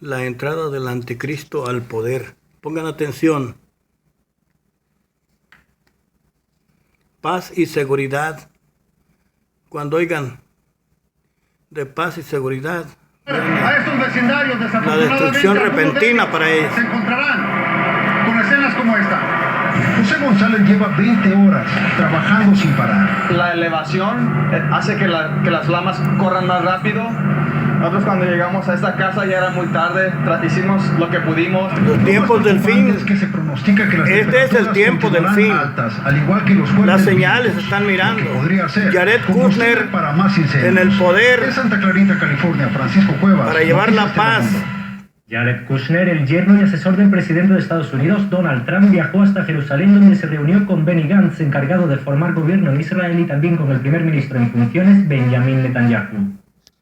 la entrada del anticristo al poder. Pongan atención. Paz y seguridad. Cuando oigan de paz y seguridad, a estos vecindarios la destrucción repentina para ellos. Se encontrarán con escenas como esta. José González lleva 20 horas trabajando sin parar. La elevación hace que las flamas corran más rápido. Nosotros cuando llegamos a esta casa ya era muy tarde, hicimos lo que pudimos. Los tiempos del fin. Que se pronostica que las Este es el tiempo del fin. Altas, al igual que los Las señales están mirando. Jared Kushner en el poder de Santa Clarita, California, Francisco Cuevas, para llevar la paz. Jared Kushner, el yerno y asesor del presidente de Estados Unidos, Donald Trump, viajó hasta Jerusalén, donde se reunió con Benny Gantz, encargado de formar gobierno en Israel, y también con el primer ministro en funciones, Benjamin Netanyahu.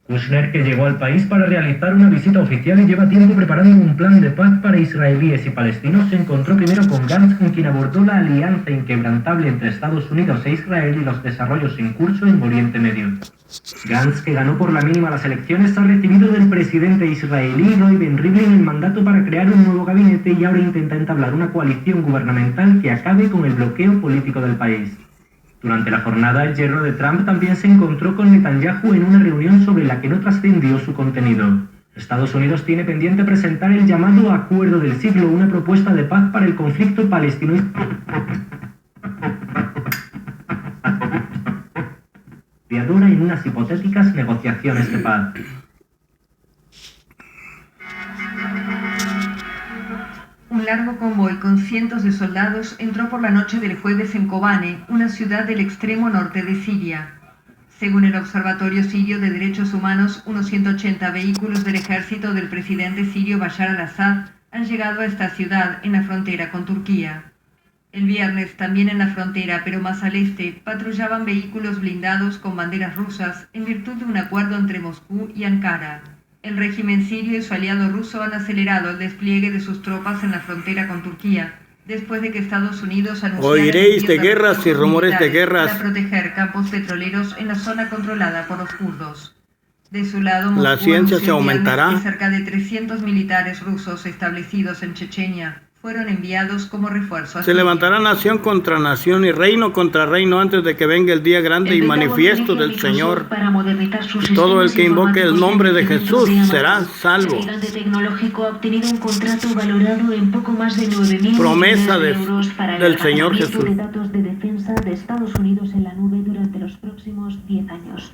Kushner, que llegó al país para realizar una visita oficial y lleva tiempo preparando un plan de paz para israelíes y palestinos, se encontró primero con Gantz, con quien abordó la alianza inquebrantable entre Estados Unidos e Israel y los desarrollos en curso en Oriente Medio. Gantz, que ganó por la mínima las elecciones, ha recibido del presidente israelí Reuven Rivlin el mandato para crear un nuevo gabinete y ahora intenta entablar una coalición gubernamental que acabe con el bloqueo político del país. Durante la jornada, el yerno de Trump también se encontró con Netanyahu en una reunión sobre la que no trascendió su contenido. Estados Unidos tiene pendiente presentar el llamado Acuerdo del Siglo, una propuesta de paz para el conflicto palestino en unas hipotéticas negociaciones de paz. Un largo convoy con cientos de soldados entró por la noche del jueves en Kobane, una ciudad del extremo norte de Siria. Según el Observatorio Sirio de Derechos Humanos, unos 180 vehículos del ejército del presidente sirio Bashar al-Assad han llegado a esta ciudad en la frontera con Turquía. El viernes, también en la frontera, pero más al este, patrullaban vehículos blindados con banderas rusas en virtud de un acuerdo entre Moscú y Ankara. El régimen sirio y su aliado ruso han acelerado el despliegue de sus tropas en la frontera con Turquía, después de que Estados Unidos anunció Oiréis de guerras y rumores de guerras para proteger campos petroleros en la zona controlada por los kurdos. De su lado, la Moscú ciencia anunció se aumentará. que cerca de 300 militares rusos establecidos en Chechenia fueron enviados como refuerzo a Se levantará nación contra nación y reino contra reino antes de que venga el día grande y manifiesto del Señor. Todo el que invoque el nombre de Jesús será salvo. El gigante tecnológico ha obtenido un contrato valorado en poco más de 9.000 Promesa millones de euros para el del Señor almacenamiento Jesús. de datos de defensa de Estados Unidos en la nube durante los próximos 10 años.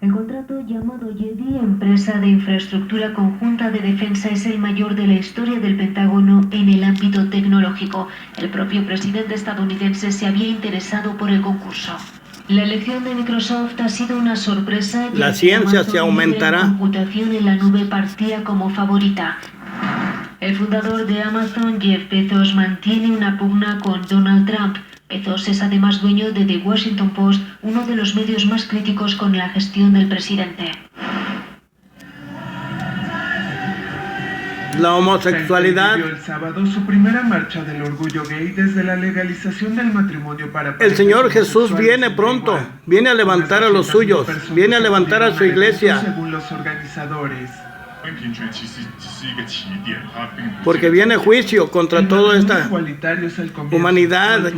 El contrato llamado JEDI, Empresa de Infraestructura Conjunta de Defensa, es el mayor de la historia del Pentágono en el ámbito tecnológico. El propio presidente estadounidense se había interesado por el concurso. La elección de Microsoft ha sido una sorpresa. La ciencia se aumentará. La computación en la nube partía como favorita. El fundador de Amazon, Jeff Bezos, mantiene una pugna con Donald Trump. Bezos es además dueño de The Washington Post, uno de los medios más críticos con la gestión del presidente. La homosexualidad. El sábado su primera marcha del orgullo gay desde la legalización del matrimonio para El Señor Jesús viene pronto, viene a levantar a los suyos, viene a levantar a su iglesia. Según los organizadores. Porque viene juicio contra toda esta humanidad.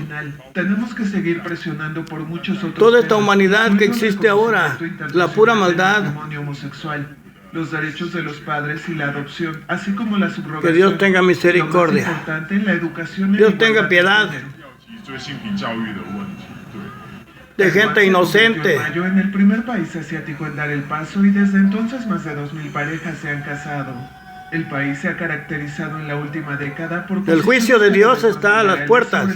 Tenemos que seguir presionando por muchos otros Toda esta temas, humanidad que existe ahora, la pura maldad. Homosexual, los derechos de los padres y la adopción, así como la subrogación. Que Dios tenga misericordia. Lo más importante, la educación, Dios tenga piedad de gente inocente. Mayo en el primer país asiático en dar el paso y desde entonces más de 2.000 parejas se han casado. El país se ha caracterizado en la última década por... El juicio de Dios está a las puertas.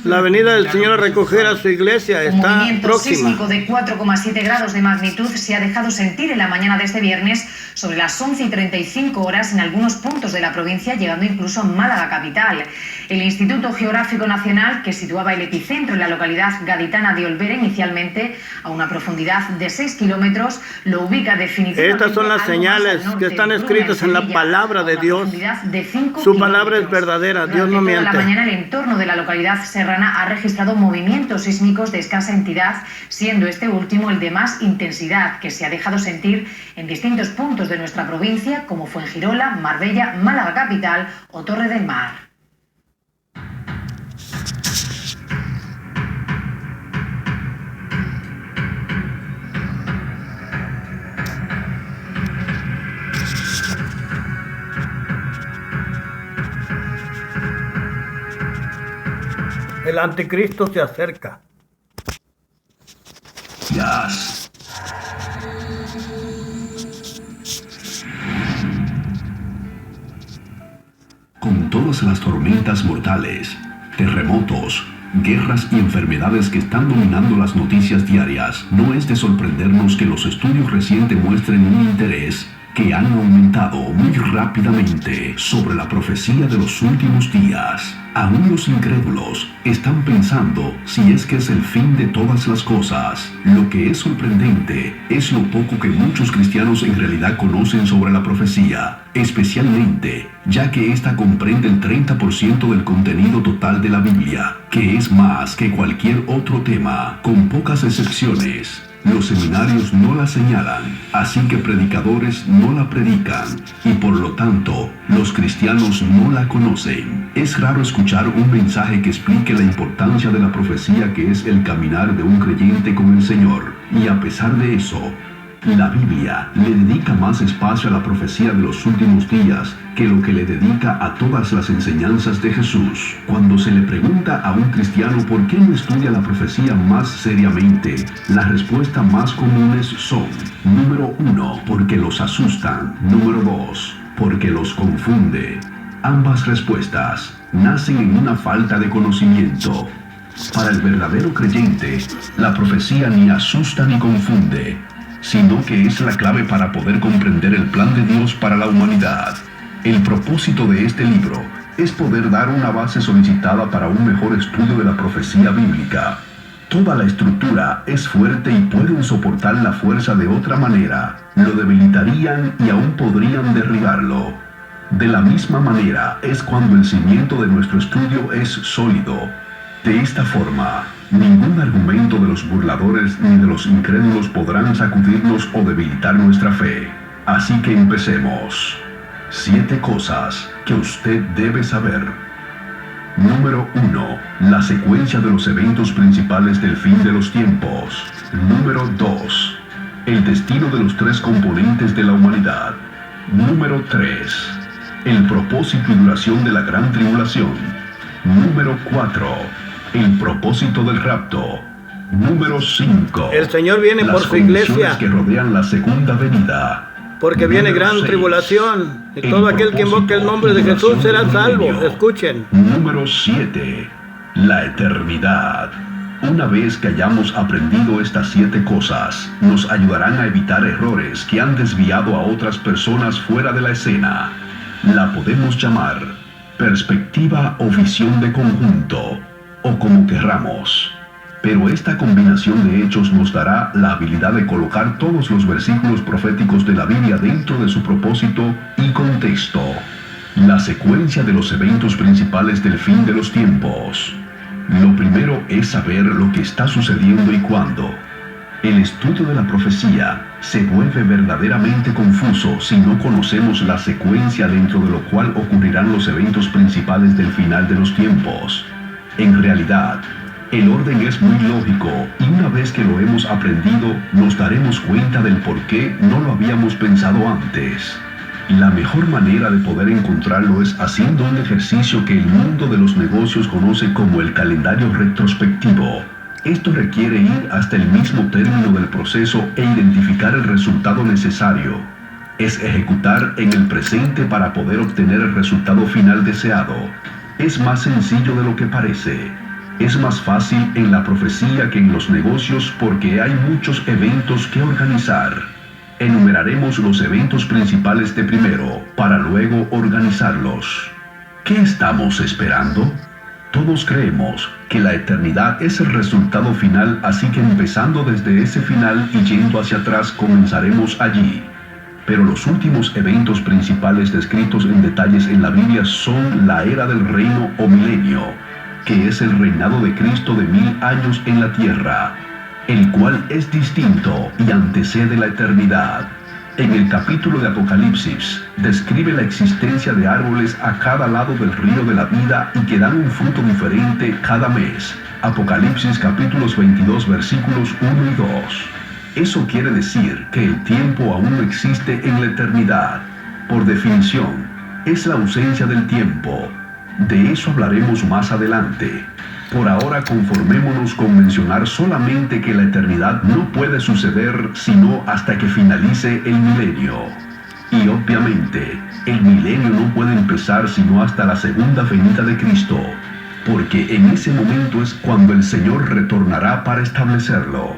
La venida del Señor a recoger a su iglesia está próxima. Un movimiento sísmico de 4,7 grados de magnitud se ha dejado sentir en la mañana de este viernes sobre las 11:35 en algunos puntos de la provincia, llegando incluso a Málaga capital. El Instituto Geográfico Nacional, que situaba el epicentro en la localidad gaditana de Olvera, inicialmente a una profundidad de 6 kilómetros, lo ubica definitivamente... Estas son las señales que están escritas en la palabra palabra de Dios. De 5 Su palabra es verdadera, Dios no miente. Durante toda la mañana el entorno de la localidad serrana ha registrado movimientos sísmicos de escasa entidad, siendo este último el de más intensidad, que se ha dejado sentir en distintos puntos de nuestra provincia, como Fuengirola, Marbella, Málaga capital o Torre del Mar. El anticristo se acerca. Con todas las tormentas mortales, terremotos, guerras y enfermedades que están dominando las noticias diarias, no es de sorprendernos que los estudios recientes muestren un interés que han aumentado muy rápidamente sobre la profecía de los últimos días. Aún los incrédulos están pensando si es que es el fin de todas las cosas. Lo que es sorprendente es lo poco que muchos cristianos en realidad conocen sobre la profecía, especialmente ya que ésta comprende el 30% del contenido total de la Biblia, que es más que cualquier otro tema, con pocas excepciones. Los seminarios no la señalan, así que predicadores no la predican, y por lo tanto, los cristianos no la conocen. Es raro escuchar un mensaje que explique la importancia de la profecía, que es el caminar de un creyente con el Señor, y a pesar de eso, la Biblia le dedica más espacio a la profecía de los últimos días que lo que le dedica a todas las enseñanzas de Jesús. Cuando se le pregunta a un cristiano por qué no estudia la profecía más seriamente, las respuestas más comunes son: número 1, porque los asustan; número 2, porque los confunde. Ambas respuestas nacen en una falta de conocimiento. Para el verdadero creyente, la profecía ni asusta ni confunde, sino que es la clave para poder comprender el plan de Dios para la humanidad. El propósito de este libro es poder dar una base solicitada para un mejor estudio de la profecía bíblica. Toda la estructura es fuerte y pueden soportar la fuerza de otra manera. Lo debilitarían y aún podrían derribarlo. De la misma manera es cuando el cimiento de nuestro estudio es sólido. De esta forma, ningún argumento de los burladores ni de los incrédulos podrán sacudirnos o debilitar nuestra fe. Así que empecemos. 7 cosas que usted debe saber. Número 1. La secuencia de los eventos principales del fin de los tiempos. Número 2. El destino de los 3 componentes de la humanidad. Número 3. El propósito y duración de la gran tribulación. Número 4. El propósito del rapto. Número 5. El Señor viene por su iglesia, que rodean la segunda venida. Porque viene gran tribulación, y todo aquel que invoque el nombre de Jesús será salvo. Escuchen. Número 7. La eternidad. Una vez que hayamos aprendido estas 7 cosas, nos ayudarán a evitar errores que han desviado a otras personas fuera de la escena. La podemos llamar perspectiva o visión de conjunto, o como querramos. Pero esta combinación de hechos nos dará la habilidad de colocar todos los versículos proféticos de la Biblia dentro de su propósito y contexto. La secuencia de los eventos principales del fin de los tiempos. Lo primero es saber lo que está sucediendo y cuándo. El estudio de la profecía se vuelve verdaderamente confuso si no conocemos la secuencia dentro de lo cual ocurrirán los eventos principales del final de los tiempos. En realidad, el orden es muy lógico, y una vez que lo hemos aprendido, nos daremos cuenta del por qué no lo habíamos pensado antes. La mejor manera de poder encontrarlo es haciendo un ejercicio que el mundo de los negocios conoce como el calendario retrospectivo. Esto requiere ir hasta el mismo término del proceso e identificar el resultado necesario. Es ejecutar en el presente para poder obtener el resultado final deseado. Es más sencillo de lo que parece. Es más fácil en la profecía que en los negocios porque hay muchos eventos que organizar. Enumeraremos los eventos principales de primero, para luego organizarlos. ¿Qué estamos esperando? Todos creemos que la eternidad es el resultado final, así que empezando desde ese final y yendo hacia atrás comenzaremos allí. Pero los últimos eventos principales descritos en detalles en la Biblia son la era del reino o milenio, que es el reinado de Cristo de 1000 años en la tierra, el cual es distinto y antecede la eternidad. En el capítulo de Apocalipsis, describe la existencia de árboles a cada lado del río de la vida y que dan un fruto diferente cada mes. Apocalipsis capítulos 22 versículos 1 y 2. Eso quiere decir que el tiempo aún no existe en la eternidad. Por definición, es la ausencia del tiempo. De eso hablaremos más adelante. Por ahora conformémonos con mencionar solamente que la eternidad no puede suceder sino hasta que finalice el milenio. Y obviamente, el milenio no puede empezar sino hasta la segunda venida de Cristo, porque en ese momento es cuando el Señor retornará para establecerlo.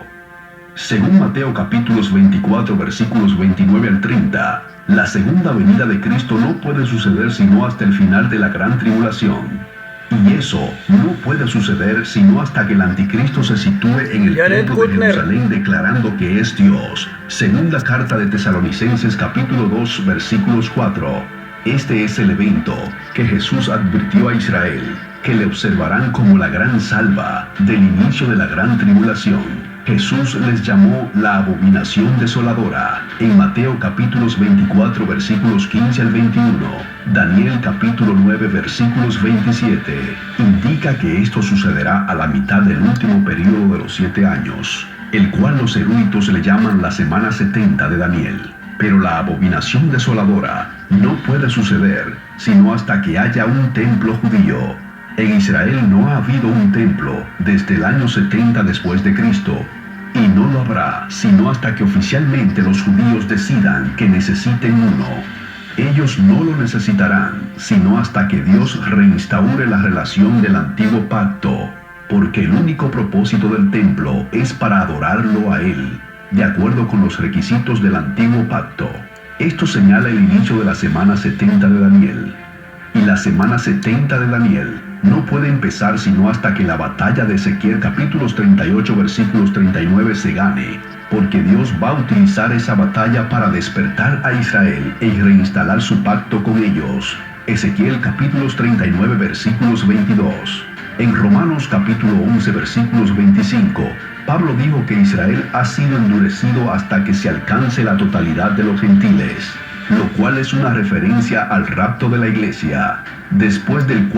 Según Mateo capítulos 24 versículos 29 al 30, la segunda venida de Cristo no puede suceder sino hasta el final de la gran tribulación. Y eso no puede suceder sino hasta que el anticristo se sitúe en el templo de Jerusalén declarando que es Dios. Segunda carta de Tesalonicenses capítulo 2 versículos 4. Este es el evento que Jesús advirtió a Israel, que le observarán como la gran salva del inicio de la gran tribulación. Jesús les llamó la abominación desoladora en Mateo capítulos 24 versículos 15 al 21, Daniel capítulo 9 versículos 27, indica que esto sucederá a la mitad del último periodo de los 7 años, el cual los eruditos le llaman la semana 70 de Daniel. Pero la abominación desoladora no puede suceder sino hasta que haya un templo judío. En Israel no ha habido un templo desde el año 70 después de Cristo, y no lo habrá sino hasta que oficialmente los judíos decidan que necesiten uno. Ellos no lo necesitarán sino hasta que Dios reinstaure la relación del antiguo pacto, porque el único propósito del templo es para adorarlo a Él, de acuerdo con los requisitos del antiguo pacto. Esto señala el inicio de la semana 70 de Daniel. Y la semana 70 de Daniel no puede empezar sino hasta que la batalla de Ezequiel capítulos 38 versículos 39 se gane, porque Dios va a utilizar esa batalla para despertar a Israel y reinstalar su pacto con ellos. Ezequiel capítulos 39 versículos 22. En Romanos capítulo 11 versículos 25, Pablo dijo que Israel ha sido endurecido hasta que se alcance la totalidad de los gentiles, lo cual es una referencia al rapto de la iglesia, después del cual